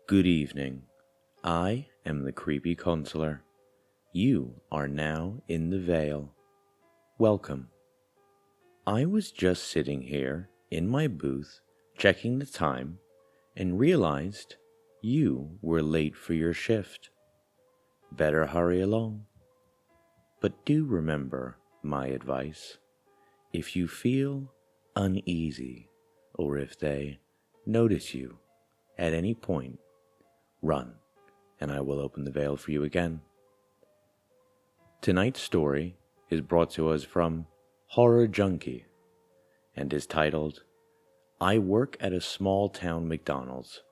Good evening. I am the creepy counselor. You are now in the Vale. Welcome. I was just sitting here in my booth checking the time and realized you were late for your shift. Better hurry along. But do remember my advice. If you feel uneasy or if they notice you at any point, run, and I will open the veil for you again. Tonight's story is brought to us from Horror Junkie and is titled, I Work at a Small Town McDonald's.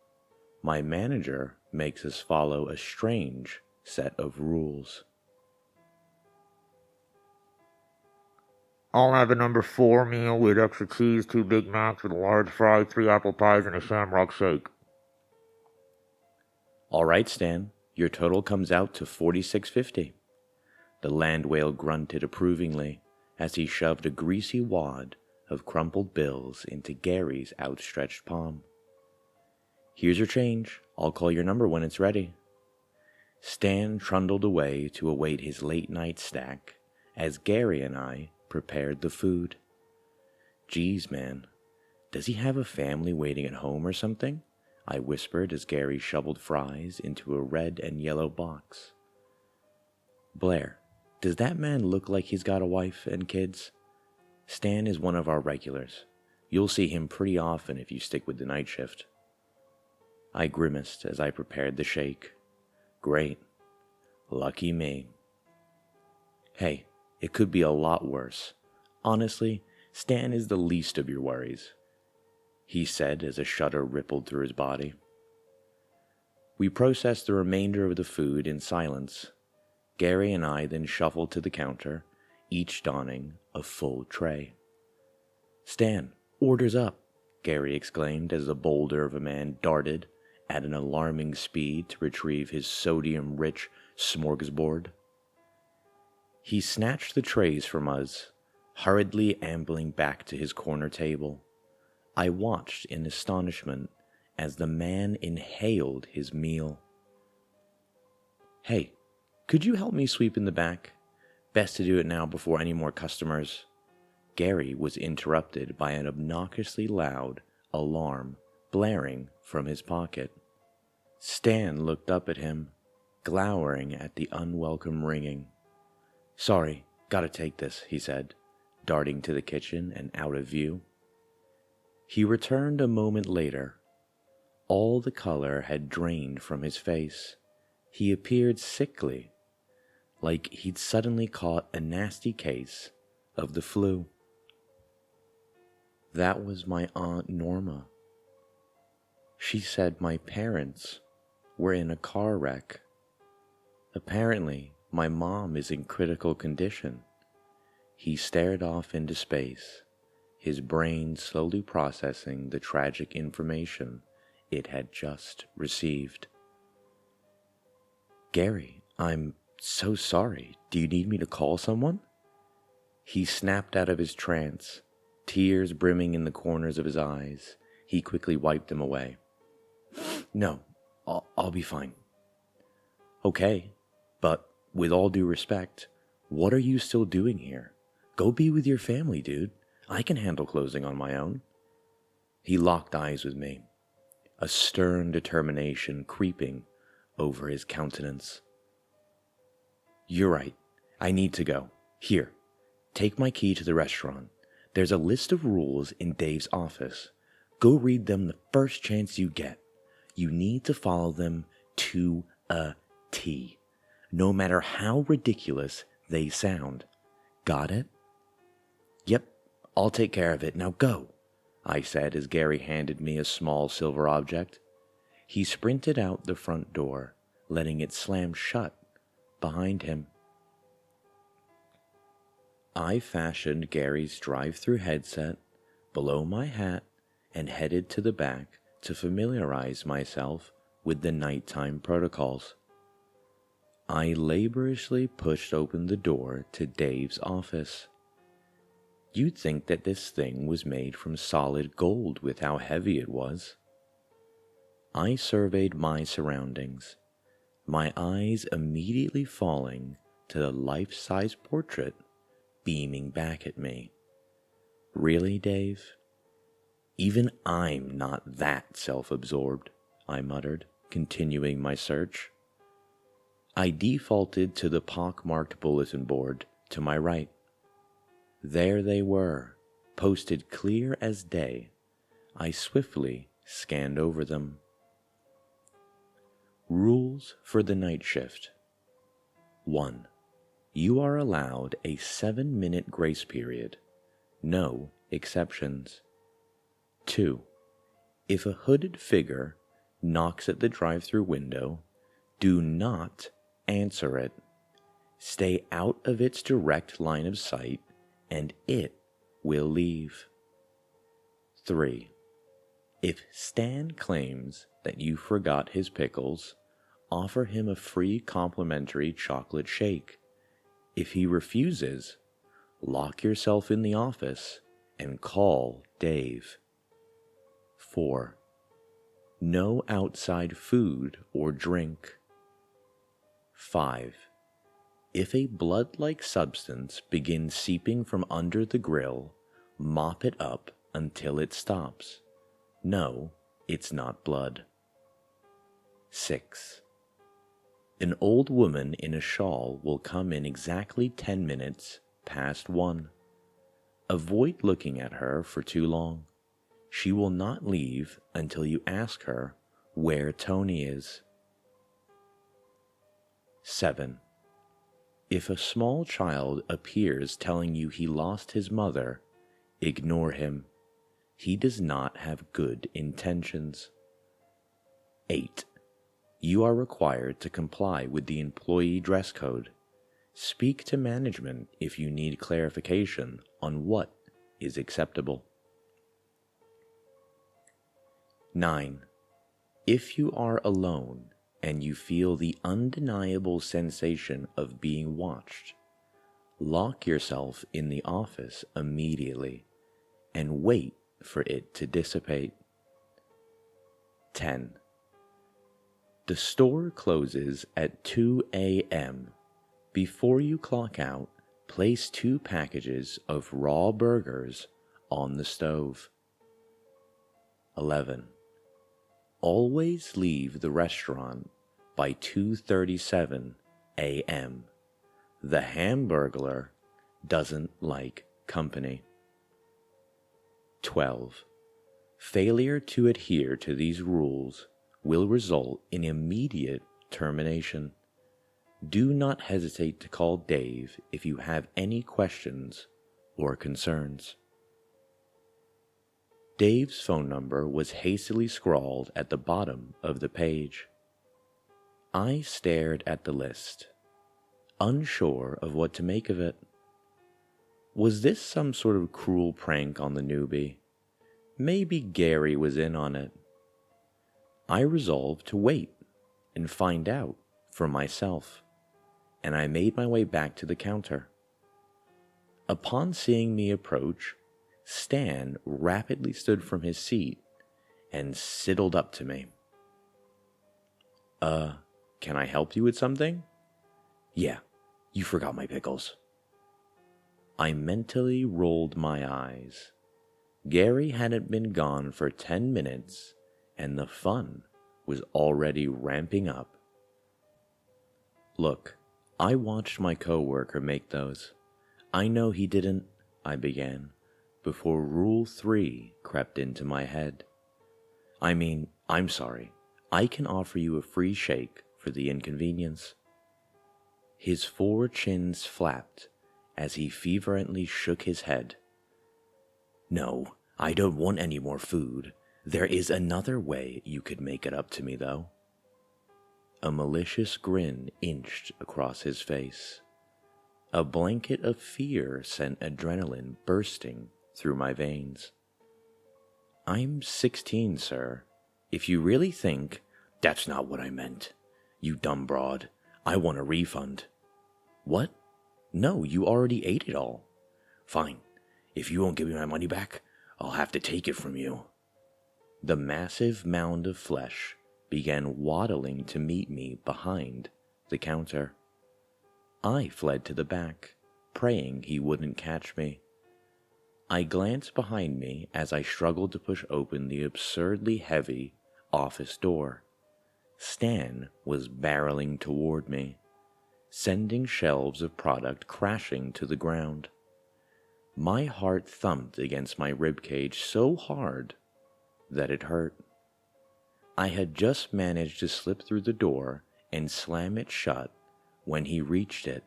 My manager makes us follow a strange set of rules. I'll have a number 4 meal with extra cheese, 2 Big Macs with a large fry, 3 apple pies, and a shamrock shake. All right, Stan, your total comes out to $46.50. The land whale grunted approvingly as he shoved a greasy wad of crumpled bills into Gary's outstretched palm. Here's your change. I'll call your number when it's ready. Stan trundled away to await his late-night snack as Gary and I prepared the food. Geez, man, does he have a family waiting at home or something? I whispered as Gary shoveled fries into a red and yellow box. Blair, does that man look like he's got a wife and kids? Stan is one of our regulars. You'll see him pretty often if you stick with the night shift. I grimaced as I prepared the shake. Great. Lucky me. Hey, it could be a lot worse. Honestly, Stan is the least of your worries, he said as a shudder rippled through his body. We processed the remainder of the food in silence. Gary and I then shuffled to the counter, each donning a full tray. Stan, orders up, Gary exclaimed as the boulder of a man darted at an alarming speed to retrieve his sodium-rich smorgasbord. He snatched the trays from us, hurriedly ambling back to his corner table. I watched in astonishment as the man inhaled his meal. Hey, could you help me sweep in the back? Best to do it now before any more customers. Gary was interrupted by an obnoxiously loud alarm blaring from his pocket. Stan looked up at him, glowering at the unwelcome ringing. Sorry, gotta take this, he said, darting to the kitchen and out of view. He returned a moment later. All the color had drained from his face. He appeared sickly, like he'd suddenly caught a nasty case of the flu. That was my Aunt Norma. She said my parents were in a car wreck. Apparently, my mom is in critical condition. He stared off into space, his brain slowly processing the tragic information it had just received. Gary, I'm so sorry. Do you need me to call someone? He snapped out of his trance, tears brimming in the corners of his eyes. He quickly wiped them away. No, I'll be fine. Okay, but with all due respect, what are you still doing here? Go be with your family, dude. I can handle closing on my own. He locked eyes with me, a stern determination creeping over his countenance. You're right. I need to go. Here, take my key to the restaurant. There's a list of rules in Dave's office. Go read them the first chance you get. You need to follow them to a T, no matter how ridiculous they sound. Got it? Yep, I'll take care of it. Now go, I said as Gary handed me a small silver object. He sprinted out the front door, letting it slam shut behind him. I fashioned Gary's drive-through headset below my hat and headed to the back to familiarize myself with the nighttime protocols. I laboriously pushed open the door to Dave's office. You'd think that this thing was made from solid gold with how heavy it was. I surveyed my surroundings, my eyes immediately falling to the life-size portrait beaming back at me. Really, Dave? Even I'm not that self-absorbed, I muttered, continuing my search. I defaulted to the pockmarked bulletin board to my right. There they were, posted clear as day. I swiftly scanned over them. Rules for the night shift. 1. You are allowed a 7-minute grace period. No exceptions. 2. If a hooded figure knocks at the drive-thru window, do not answer it. Stay out of its direct line of sight, and it will leave. 3. If Stan claims that you forgot his pickles, offer him a free complimentary chocolate shake. If he refuses, lock yourself in the office and call Dave. 4. No outside food or drink. 5. If a blood-like substance begins seeping from under the grill, mop it up until it stops. No, it's not blood. 6. An old woman in a shawl will come in exactly 10 minutes past 1. Avoid looking at her for too long. She will not leave until you ask her where Tony is. 7. If a small child appears telling you he lost his mother, ignore him. He does not have good intentions. 8. You are required to comply with the employee dress code. Speak to management if you need clarification on what is acceptable. 9. If you are alone and you feel the undeniable sensation of being watched, lock yourself in the office immediately and wait for it to dissipate. 10. The store closes at 2 a.m. Before you clock out, place 2 packages of raw burgers on the stove. 11. Always leave the restaurant by 2:37 a.m. The Hamburglar doesn't like company. 12. Failure to adhere to these rules will result in immediate termination. Do not hesitate to call Dave if you have any questions or concerns. Dave's phone number was hastily scrawled at the bottom of the page. I stared at the list, unsure of what to make of it. Was this some sort of cruel prank on the newbie? Maybe Gary was in on it. I resolved to wait and find out for myself, and I made my way back to the counter. Upon seeing me approach, Stan rapidly stood from his seat and sidled up to me. Can I help you with something? Yeah, you forgot my pickles. I mentally rolled my eyes. Gary hadn't been gone for 10 minutes, and the fun was already ramping up. Look, I watched my coworker make those. I know he didn't, I began, before Rule 3 crept into my head. I mean, I'm sorry. I can offer you a free shake for the inconvenience. His 4 chins flapped as he fervently shook his head. No, I don't want any more food. There is another way you could make it up to me, though. A malicious grin inched across his face. A blanket of fear sent adrenaline bursting through my veins. I'm 16, sir. If you really think, that's not what I meant. You dumb broad. I want a refund. What? No, you already ate it all. Fine. If you won't give me my money back, I'll have to take it from you. The massive mound of flesh began waddling to meet me behind the counter. I fled to the back, praying he wouldn't catch me. I glanced behind me as I struggled to push open the absurdly heavy office door. Stan was barreling toward me, sending shelves of product crashing to the ground. My heart thumped against my ribcage so hard that it hurt. I had just managed to slip through the door and slam it shut when he reached it.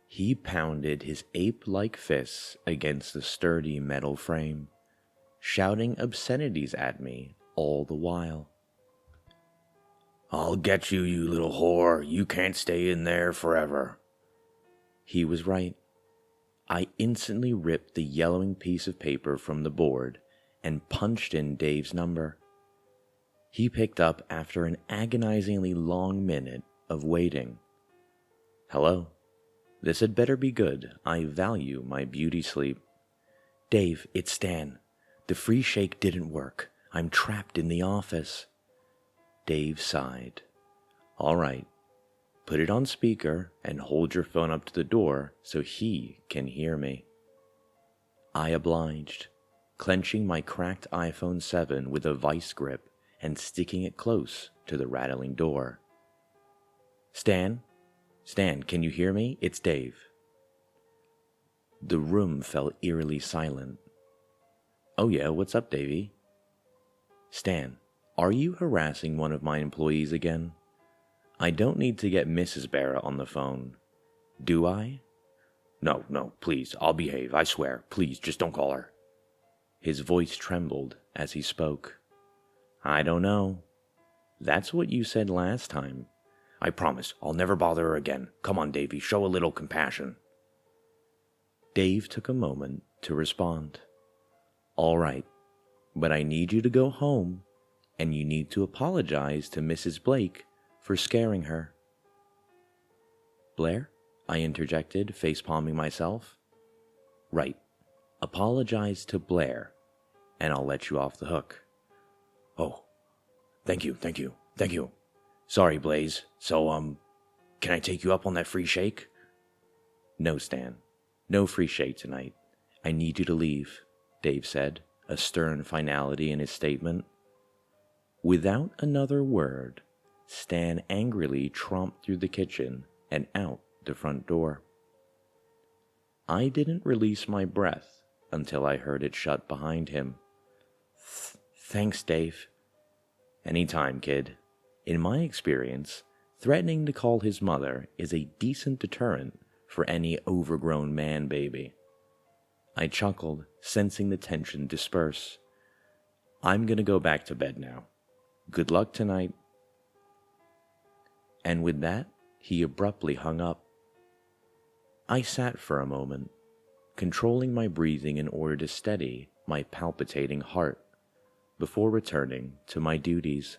He pounded his ape-like fists against the sturdy metal frame, shouting obscenities at me all the while. "I'll get you, you little whore. You can't stay in there forever." He was right. I instantly ripped the yellowing piece of paper from the board and punched in Dave's number. He picked up after an agonizingly long minute of waiting. "Hello. This had better be good. I value my beauty sleep." "Dave, it's Stan. The free shake didn't work. I'm trapped in the office." Dave sighed. "All right. Put it on speaker and hold your phone up to the door so he can hear me." I obliged, clenching my cracked iPhone 7 with a vice grip and sticking it close to the rattling door. Stan, can you hear me? It's Dave." The room fell eerily silent. "Oh yeah, what's up, Davey?" "Stan, are you harassing one of my employees again? I don't need to get Mrs. Barra on the phone. Do I?" No, please, I'll behave, I swear. Please, just don't call her." His voice trembled as he spoke. "I don't know. That's what you said last time." "I promise, I'll never bother her again. Come on, Davey, show a little compassion." Dave took a moment to respond. "All right, but I need you to go home, and you need to apologize to Mrs. Blake for scaring her." "Blair?" I interjected, facepalming myself. "Right. Apologize to Blair, and I'll let you off the hook." "Oh, thank you. Sorry, Blaze. So, can I take you up on that free shake?" "No, Stan. No free shake tonight. I need you to leave," Dave said, a stern finality in his statement. Without another word, Stan angrily tromped through the kitchen and out the front door. I didn't release my breath until I heard it shut behind him. Thanks, Dave." "Anytime, kid. In my experience, threatening to call his mother is a decent deterrent for any overgrown man baby." I chuckled, sensing the tension disperse. "I'm gonna go back to bed now. Good luck tonight." And with that, he abruptly hung up. I sat for a moment, controlling my breathing in order to steady my palpitating heart, before returning to my duties.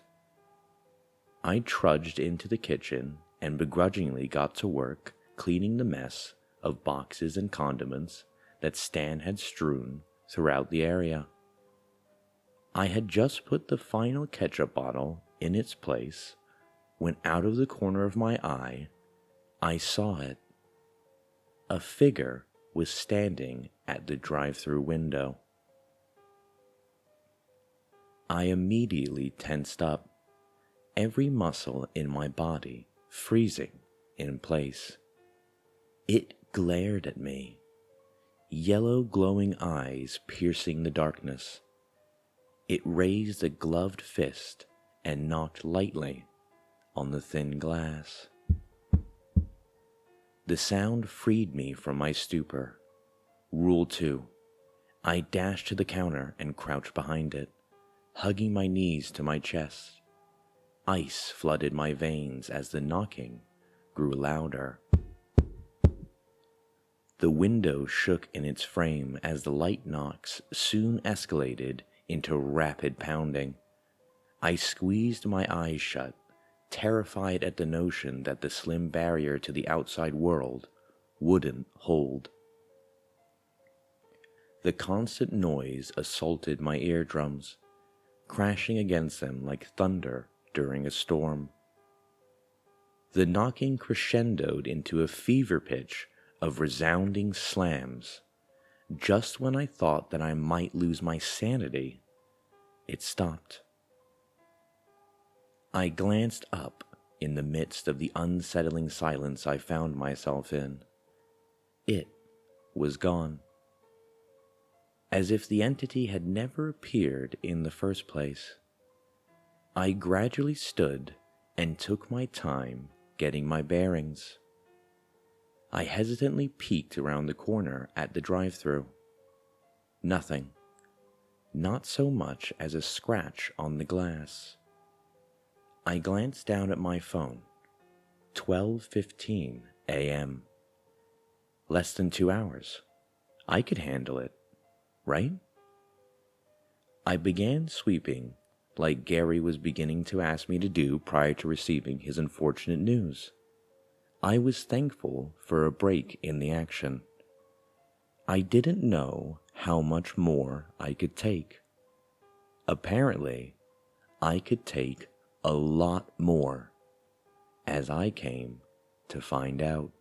I trudged into the kitchen and begrudgingly got to work cleaning the mess of boxes and condiments that Stan had strewn throughout the area. I had just put the final ketchup bottle in its place when out of the corner of my eye, I saw it. A figure was standing at the drive-thru window. I immediately tensed up, every muscle in my body freezing in place. It glared at me, yellow glowing eyes piercing the darkness. It raised a gloved fist and knocked lightly on the thin glass. The sound freed me from my stupor. Rule 2. I dashed to the counter and crouched behind it, hugging my knees to my chest. Ice flooded my veins as the knocking grew louder. The window shook in its frame as the light knocks soon escalated into rapid pounding. I squeezed my eyes shut, terrified at the notion that the slim barrier to the outside world wouldn't hold. The constant noise assaulted my eardrums, crashing against them like thunder during a storm. The knocking crescendoed into a fever pitch of resounding slams. Just when I thought that I might lose my sanity, it stopped. I glanced up in the midst of the unsettling silence I found myself in. It was gone. As if the entity had never appeared in the first place. I gradually stood and took my time getting my bearings. I hesitantly peeked around the corner at the drive-thru. Nothing. Not so much as a scratch on the glass. I glanced down at my phone. 12:15 a.m. Less than 2 hours. I could handle it, right? I began sweeping like Gary was beginning to ask me to do prior to receiving his unfortunate news. I was thankful for a break in the action. I didn't know how much more I could take. Apparently, I could take a lot more, as I came to find out.